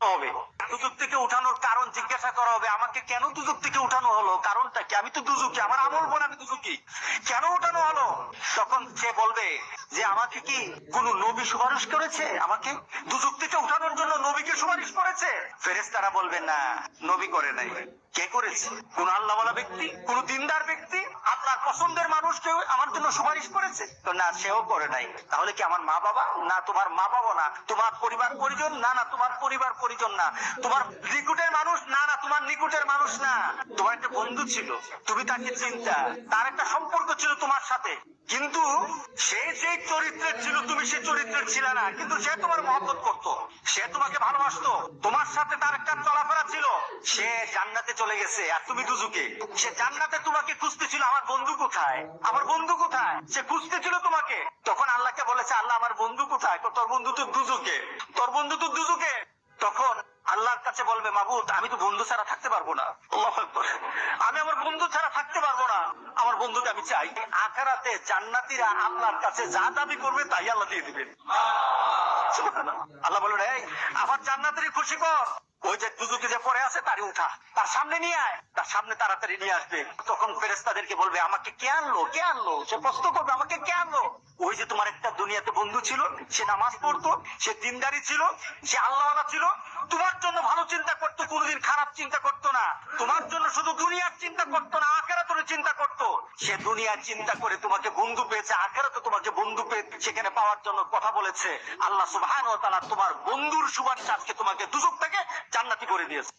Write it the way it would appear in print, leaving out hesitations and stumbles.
হবে। দুজক থেকে উঠানোর কারণ জিজ্ঞাসা করা হবে, আমাকে কেন দুজক থেকে উঠানো হলো, কারণটা কি? আমি তো দুজকি, আমার আমল বলে আমি দুজকি, কেন উঠানো হলো? তখন সে বলবে যে আমাকে কি কোন নবী সুপারিশ করেছে? আমাকে দুজক থেকে উঠানোর জন্য নবীকে সুপারিশ করেছে? ফেরেশতারা বলবে না, নবী করে নাই। কে করেছে? কোন আল্লাহওয়ালা ব্যক্তি, কোন দিনদার ব্যক্তি, আপনার পছন্দের মানুষ কেউ আমার জন্য সুপারিশ করেছে? তো না, সেও করে নাই। তাহলে কি আমার মা বাবা? না, তোমার মা বাবা না। তোমার পরিবার পরিজন? না, না, তোমার পরিবার পরিজন না। তোমার নিকুটের মানুষ? না, না, তোমার নিকুটের মানুষ না। তোমার একটা বন্ধু ছিল, তুমি তাকে চিন্তা, তার একটা সম্পর্ক ছিল তোমার সাথে, কিন্তু সে যে চরিত্রের ছিল তুমি সে চরিত্রের ছিল না, কিন্তু সে তোমার মহব্বত করতো, সে তোমাকে ভালোবাসতো, তোমার সাথে তার একটা চলাফেরা ছিল। সে জান্নাতে চলে গেছে আর তুমি দুজকে। সে জান্নাতে তোমাকে খুঁজতেছিল, আমার বন্ধু কোথায়, আমার বন্ধু কোথায়, সে খুঁজতেছিল তোমাকে। তখন আল্লাহকে বলেছে, আল্লাহ আমার বন্ধু কোথায়? তোর বন্ধু তো দুজকে, তোর বন্ধু তো দুজকে। তখন আল্লাহর কাছে বলবে, মাবুদ আমি তো বন্ধু ছাড়া থাকতে পারবো না, আল্লাহু আকবার, আমি আমার বন্ধু ছাড়া থাকতে পারবো না, আমার বন্ধুকে আমি চাই। আখিরাতে জান্নাতীরা আল্লাহর কাছে যা দাবি করবে তাই আল্লাহ দিয়ে দিবেন। সুবহানাল্লাহ। আল্লাহ বলবেন, এই আমার জান্নাতেরই খুশি কর, ওই যে দুজকে যে পড়ে আছে তারই উঠা, তার সামনে নিয়ে আয়, তার সামনে তাড়াতাড়ি নিয়ে আসবে। তখন ফেরেশতাদেরকে বলবে, আমাকে কে আনলো, কে আনলো? সে প্রশ্ন করবে, আমাকে কে আনলো? ওই যে তোমার একটা দুনিয়াতে বন্ধু ছিল, সে নামাজ পড়তো, সে দিনদারি ছিল, সে আল্লাহওয়ালা ছিল, তোমার জন্য ভালো চিন্তা করতো, কোনোদিন খারাপ চিন্তা করতো না, তোমার জন্য শুধু দুনিয়ার চিন্তা করতো না, আখিরাতের চিন্তা করতো। সে দুনিয়ার চিন্তা করে তোমাকে বন্ধু পেয়েছে, আখিরাতে তোমাকে বন্ধু পেয়ে সেখানে পাওয়ার জন্য কথা বলেছে। আল্লাহ সুবহানাহু ওয়া তাআলা তোমার বন্ধুর সুবাস আজকে তোমাকে দুজক থেকে জান্নাতি করে দিয়েছে।